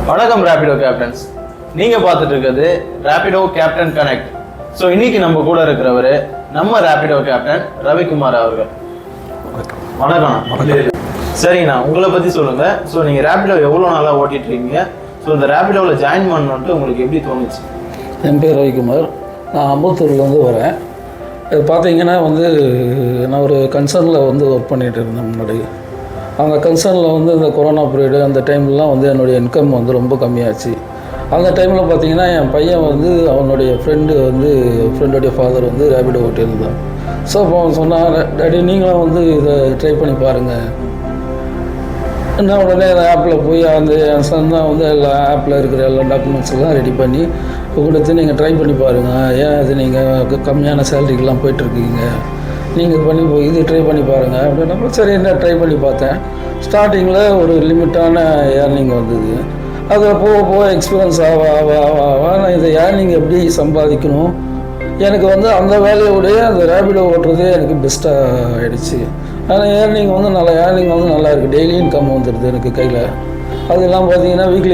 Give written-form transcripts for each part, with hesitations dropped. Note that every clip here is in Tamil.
வணக்கம் ரேபிடோ கேப்டன்ஸ். நீங்கள் பார்த்துட்டு இருக்கிறது ரேபிடோ கேப்டன் கனெக்ட். ஸோ இன்னைக்கு நம்ம கூட இருக்கிறவர் நம்ம ரேபிடோ கேப்டன் ரவிக்குமார் அவர்கள். வணக்கம். சரிங்கண்ணா, உங்களை பற்றி சொல்லுங்கள். ஸோ நீங்கள் ரேபிடோ எவ்வளோ நாளாக ஓட்டிகிட்டு இருக்கீங்க? ஸோ இந்த ரேபிடோவில் ஜாயின் பண்ணணுன்ட்டு உங்களுக்கு எப்படி தோணுச்சு? என் பேர் ரவிக்குமார். நான் அம்பத்தூர்லேருந்து வரேன். இது பார்த்தீங்கன்னா நான் ஒரு கன்சர்னில் ஒர்க் பண்ணிகிட்டு இருந்தேன் முன்னாடி. அந்த கன்சர்னில் இந்த கொரோனா பீரியடு அந்த டைம்லலாம் என்னுடைய இன்கம் ரொம்ப கம்மியாச்சு. அந்த டைமில் பார்த்தீங்கன்னா என் பையன் அவனுடைய ஃப்ரெண்டுடைய ஃபாதர் ரேபிடோ ஓட்டியிருந்தான். ஸோ அப்போ அவன் சொன்னான், டாடி நீங்களும் இதை ட்ரை பண்ணி பாருங்கள். என்ன உடனே அந்த ஆப்பில் போய் அந்த என் சன் தான் எல்லா ஆப்பில் இருக்கிற எல்லா டாக்குமெண்ட்ஸ் எல்லாம் ரெடி பண்ணி கொடுத்து நீங்கள் ட்ரை பண்ணி பாருங்கள். ஏன் அது நீங்கள் கம்மியான சேலரிக்கெலாம் போயிட்டுருக்கீங்க, நீங்கள் இது ட்ரை பண்ணி பாருங்கள் அப்படின்னா சரி என்ன ட்ரை பண்ணி பார்த்தேன். ஸ்டார்டிங்கில் ஒரு லிமிட்டான ஏர்னிங் வந்தது. அதில் போக போக எக்ஸ்பீரியன்ஸ் ஆவா நான் இதை ஏர்னிங் எப்படி சம்பாதிக்கணும், எனக்கு அந்த வேலையோடைய அந்த ரேபிடோ ஓட்டுறதே எனக்கு பெஸ்ட்டாக ஆகிடுச்சு. ஆனால் ஏர்னிங் நல்லா இருக்குது. டெய்லி இன்கம் வந்துடுது எனக்கு கையில். அதெல்லாம் பார்த்தீங்கன்னா வீக்லி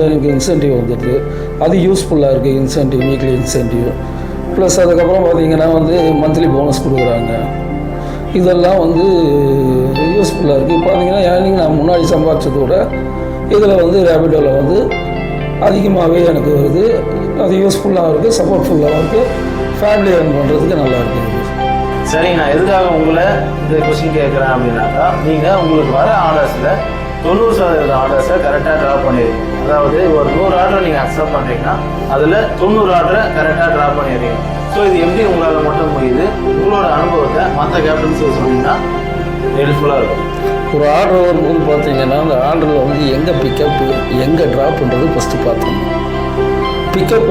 எனக்கு இன்சென்டிவ் வந்துடுது. அது யூஸ்ஃபுல்லாக இருக்குது. இன்சென்டிவ், வீக்லி இன்சென்டிவ் ப்ளஸ் அதுக்கப்புறம் பார்த்தீங்கன்னா மந்த்லி போனஸ் கொடுக்குறாங்க. இதெல்லாம் யூஸ்ஃபுல்லாக இருக்குது. பார்த்தீங்கன்னா ஏர்னிங் நான் முன்னாடி சம்பாதிச்சதை விட இதில் ரேபிடோவில் அதிகமாகவே எனக்கு வருது. அது யூஸ்ஃபுல்லாக இருக்குது, சப்போர்ட்ஃபுல்லாகவும் இருக்குது, ஃபேமிலி ரன் பண்ணுறதுக்கு நல்லா இருக்குது. சரி, நான் எதுக்காக உங்களை இந்த கொஸ்டின் கேட்குறேன் அப்படின்னாக்கா, நீங்கள் உங்களுக்கு வர ஆர்டர்ஸில் 90% ஆர்டர்ஸை கரெக்டாக ட்ராப் பண்ணிடுறீங்க. அதாவது ஒரு 100 ஆர்டரை நீங்கள் அக்செப்ட் பண்ணுறீங்கன்னா அதில் 90 ஆர்டரை கரெக்டாக ட்ராப் பண்ணிடுறீங்க. ஸோ இது எப்படி உங்களால் மட்டும் முடியுது? உங்களோட அனுபவத்தை மற்ற கேப்டன்ஸுக்கு சொன்னீங்கன்னா ஹெல்ப்ஃபுல்லாக இருக்கும். ஒரு ஆர்டர் வரும்போது பார்த்தீங்கன்னா அந்த ஆர்டரில் எங்கே பிக்கப்பு எங்கே ட்ராப்ன்றது ஃபஸ்ட்டு பார்த்தோம். பிக்கப்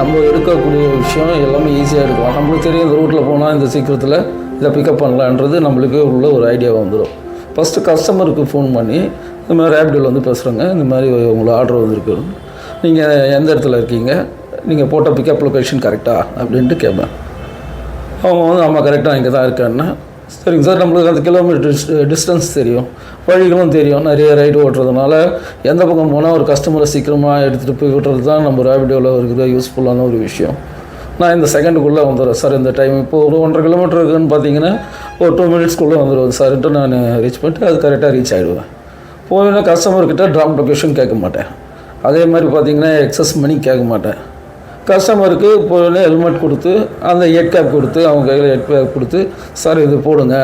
நம்ம எடுக்கக்கூடிய விஷயம் எல்லாமே ஈஸியாக எடுக்கலாம். நம்மளுக்கு தெரியும் இந்த ரூட்டில் போனால் இந்த சீக்கிரத்தில் இதை பிக்கப் பண்ணலான்றது நம்மளுக்கு உள்ள ஒரு ஐடியா வந்துடும். ஃபஸ்ட்டு கஸ்டமருக்கு ஃபோன் பண்ணி இந்த மாதிரி ரேபிடோவில் பேசுகிறேங்க, இந்த மாதிரி உங்களுக்கு ஆர்டர் வந்திருக்கு, நீங்கள் எந்த இடத்துல இருக்கீங்க, நீங்கள் போட்ட பிக்கப் லொக்கேஷன் கரெக்டாக அப்படின்ட்டு கேட்பேன். அவங்க ஆமாம் கரெக்டாக இங்கே தான் இருக்கேன்னா, சரிங்க சார், நம்மளுக்கு அந்த கிலோமீட்டர் டிஸ்டன்ஸ் தெரியும், வழிகளும் தெரியும், நிறைய ரைடு ஓட்டுறதுனால எந்த பக்கம் போனால் ஒரு கஸ்டமரை சீக்கிரமாக எடுத்துகிட்டு போய் விட்டுறது தான் நம்ம ரேபிடோவில் இருக்கிற யூஸ்ஃபுல்லான ஒரு விஷயம். நான் இந்த செகண்டுக்குள்ளே வந்துடுறேன் சார். இந்த டைம் இப்போது ஒரு 1.5 கிலோமீட்டர் இருக்குதுன்னு பார்த்தீங்கன்னா ஒரு 2 மினிட்ஸ்க்குள்ளே வந்துடுவேன் சார்ன்ட்டு நான் ரீச் பண்ணிட்டு அது கரெக்டாக ரீச் ஆகிடுவேன். போயின்னா கஸ்டமர்கிட்ட ட்ராப் லொக்கேஷன் கேட்க மாட்டேன். அதே மாதிரி பார்த்தீங்கன்னா எக்ஸஸ் மணி கேட்க மாட்டேன். கஸ்டமருக்கு போயின்னா ஹெல்மெட் கொடுத்து அந்த ஹெட் கேப் கொடுத்து அவங்க கையில் ஹெட் கேப் கொடுத்து சார் இது போடுங்க,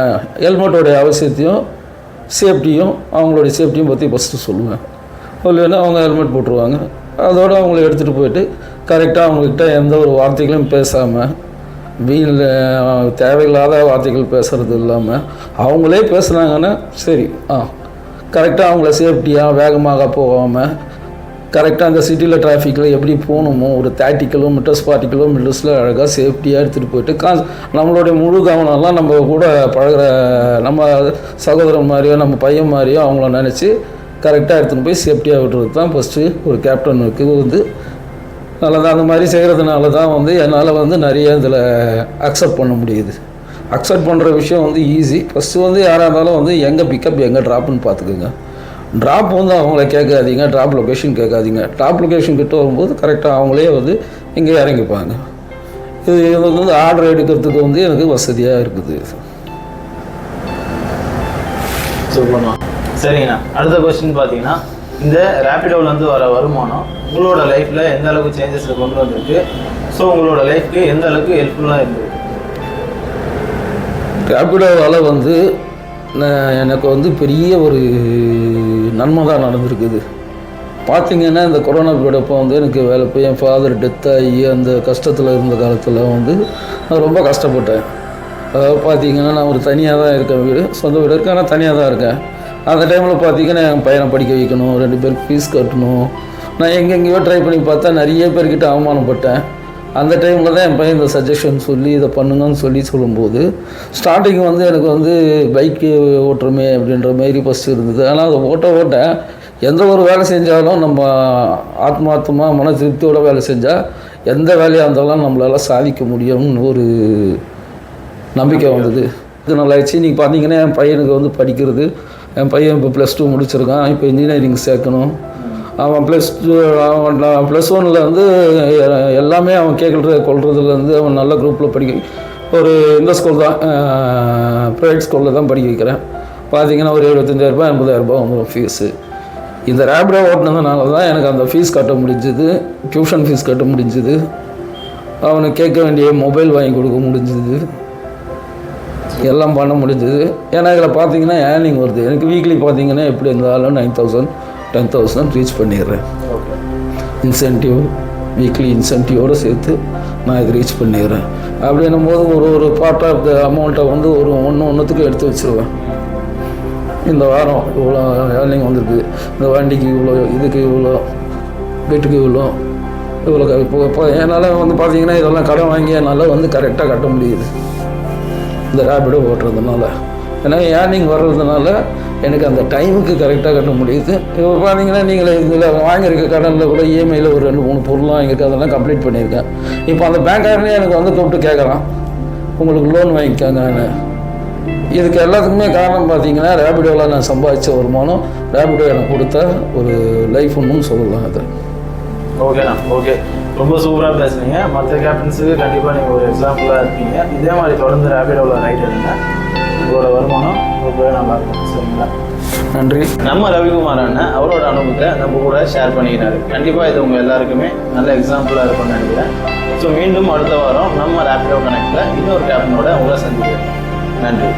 ஹெல்மெட்டோடைய அவசியத்தையும் சேஃப்டியும் அவங்களுடைய சேஃப்டியும் பற்றி ஃபஸ்ட்டு சொல்லுவேன். இல்லைன்னா அவங்க ஹெல்மெட் போட்டுருவாங்க. அதோடு அவங்கள எடுத்துகிட்டு போயிட்டு கரெக்டாக அவங்கக்கிட்ட எந்த ஒரு வார்த்தைகளும் பேசாமல் தேவையில்லாத வார்த்தைகள் பேசுகிறது இல்லாமல் அவங்களே பேசுனாங்கன்னா சரி கரெக்டாக அவங்கள சேஃப்டியாக வேகமாக போகாமல் கரெக்டாக அந்த சிட்டியில் டிராஃபிக்கில் எப்படி போகணுமோ ஒரு 30 கிலோமீட்டர்ஸ் 40 கிலோமீட்டர்ஸில் அழகாக சேஃப்டியாக எடுத்துகிட்டு போயிட்டு நம்மளுடைய முழு கவனம்லாம் நம்ம கூட பழகிற நம்ம சகோதரன் மாதிரியோ நம்ம பையன் மாதிரியோ அவங்கள நினச்சி கரெக்டாக எடுத்துகிட்டு போய் சேஃப்டியாக விட்டுறது தான் ஃபஸ்ட்டு ஒரு கேப்டனுக்கு நல்லதான். அந்த மாதிரி செய்கிறதுனால தான் என்னால் நிறைய இதில் அக்செப்ட் பண்ண முடியுது. அக்செப்ட் பண்ணுற விஷயம் ஈஸி. ஃபஸ்ட்டு யாராக இருந்தாலும் எங்கே பிக்கப் எங்கே ட்ராப்னு பார்த்துக்குங்க. ட்ராப் அவங்கள கேட்காதீங்க, ட்ராப் லொக்கேஷன் கேட்காதீங்க. ட்ராப் லொக்கேஷன் கிட்ட வரும்போது கரெக்டாக அவங்களே இங்கே இறங்கிப்பாங்க. இது ஆர்டர் எடுக்கிறதுக்கு எனக்கு வசதியாக இருக்குது. சரிங்கண்ணா, அடுத்த கொஸ்டின் பார்த்தீங்கன்னா, இந்த ரேபிடோவிலேருந்து வர வருமானம் உங்களோட லைஃப்பில் எந்த அளவுக்கு சேஞ்சஸ் கொண்டு வந்திருக்கு? ஸோ உங்களோட லைஃப்க்கு எந்த அளவுக்கு ஹெல்ப்ஃபுல்லாக இருந்தது? ரேபிடோவால் எனக்கு பெரிய ஒரு நன்மை தான் நடந்திருக்குது. பார்த்திங்கன்னா இந்த கொரோனா பீரியட் அப்போ எனக்கு வேலை போய் என் ஃபாதர் டெத் ஆகி அந்த கஷ்டத்தில் இருந்த காலத்தில் நான் ரொம்ப கஷ்டப்பட்டேன். அதாவது பார்த்திங்கன்னா நான் ஒரு தனியாக தான் இருக்கேன், வீடு சொந்த வீடு இருக்கேன், ஆனால் தனியாக தான் இருக்கேன். அந்த டைமில் பார்த்திங்கன்னா என் பையனை படிக்க வைக்கணும், 2 பேருக்கு ஃபீஸ் கட்டணும். நான் எங்கெங்கேயோ ட்ரை பண்ணி பார்த்தா நிறைய பேர்கிட்ட அவமானப்பட்டேன். அந்த டைமில் தான் என் பையன் இந்த சஜஷன் சொல்லி இதை பண்ணுங்கன்னு சொல்லும்போது ஸ்டார்டிங் எனக்கு பைக்கு ஓட்டுறமே அப்படின்ற மாரி ஃபஸ்ட்டு இருந்தது. ஆனால் அதை ஓட்ட எந்த ஒரு வேலை செஞ்சாலும் நம்ம ஆத்மார்த்தமாக மன திருப்தியோட வேலை செஞ்சால் எந்த வேலையாக இருந்தாலும் நம்மளால் சாதிக்க முடியும்னு ஒரு நம்பிக்கை வந்தது. இது நல்லாச்சு. நீங்கள் பார்த்தீங்கன்னா என் பையனுக்கு படிக்கிறது, என் பையன் இப்போ +2 முடிச்சிருக்கான். இப்போ இன்ஜினியரிங் சேர்க்கணும். அவன் +2 வந்து எல்லாமே அவன் கொள்றதுலேருந்து அவன் நல்ல குரூப்பில் ஒரு இந்த ஸ்கூல் தான், ப்ரைவேட் ஸ்கூலில் தான் படிக்க வைக்கிறேன். பார்த்தீங்கன்னா ஒரு 75,000 80,000 வந்துடும் ஃபீஸு. இந்த ரேபிடோ ஓட்டினதுனால தான் எனக்கு அந்த ஃபீஸ் கட்ட முடிஞ்சுது, டியூஷன் ஃபீஸ் கட்ட முடிஞ்சுது, அவனுக்கு கேட்க வேண்டிய மொபைல் வாங்கி கொடுக்க முடிஞ்சுது, எல்லாம் பண்ண முடிஞ்சுது. ஏன்னா இதில் பார்த்தீங்கன்னா ஏர்னிங் வருது. எனக்கு வீக்லி பார்த்தீங்கன்னா எப்படி இருந்தாலும் 9,000 10,000 ரீச் பண்ணிடுறேன். இன்சென்டிவ் வீக்லி இன்சென்டிவோடு சேர்த்து நான் இது ரீச் பண்ணிடுறேன். அப்படின்னும் போது ஒரு பார்ட் ஆஃப் த அமௌண்ட்டை வந்து ஒன்றுத்துக்கு எடுத்து வச்சுருவேன். இந்த வாரம் இவ்வளோ ஏர்னிங் வந்திருக்கு, இந்த வண்டிக்கு இவ்வளோ, இதுக்கு இவ்வளோ, வீட்டுக்கு இவ்வளோ இப்போ என்னால் வந்து பார்த்தீங்கன்னா இதெல்லாம் கடன் வாங்கி என்னால் வந்து கரெக்டாக கட்ட முடியுது இந்த ரேபிடோ ஓட்டுறதுனால. ஏன்னா ஏர்னிங் வர்றதுனால எனக்கு அந்த டைமுக்கு கரெக்டாக கட்ட முடியுது. இப்போ பார்த்தீங்கன்னா நீங்கள் இதில் வாங்கியிருக்க கடனில் கூட இஎம்ஐயில் ஒரு 2-3 பொருள்லாம் வாங்கியிருக்கேன், அதெல்லாம் கம்ப்ளீட் பண்ணியிருக்கேன். இப்போ அந்த பேங்க்காரனே எனக்கு வந்து கூப்பிட்டு கேட்குறான், உங்களுக்கு லோன் வாங்கிக்காங்கன்னு. இதுக்கு எல்லாத்துக்குமே காரணம் பார்த்தீங்கன்னா ரேபிடோவில் நான் சம்பாதிச்ச வருமானம், ரேபிடோ எனக்கு கொடுத்த ஒரு லைஃப் ஒன்றும் சொல்லலாம். அது ஓகேண்ணா. ஓகே, ரொம்ப சூப்பராக பேசுனீங்க. மற்ற கேப்டன்ஸுக்கு கண்டிப்பாக நீங்கள் ஒரு எக்ஸாம்பிளாக இருக்கீங்க. இதே மாதிரி தொடர்ந்து ரேபிடோவில் ரைட் எடுங்க, உங்களோட வருமானம் ரொம்பவே நல்லா இருக்கும். சரிங்களா? நன்றி. நம்ம ரவிக்குமார் அண்ணன் அவரோட அனுபவத்தை நம்ம கூட ஷேர் பண்ணிக்கிறாரு. கண்டிப்பாக இது உங்கள் எல்லாருக்குமே நல்ல எக்ஸாம்பிளாக இருக்கும்னு நினைக்கிறேன். ஸோ மீண்டும் அடுத்த வாரம் நம்ம ரேபிடோ கனெக்டில் இன்னொரு கேப்டனோட உங்களை சந்திக்கிறேன். நன்றி.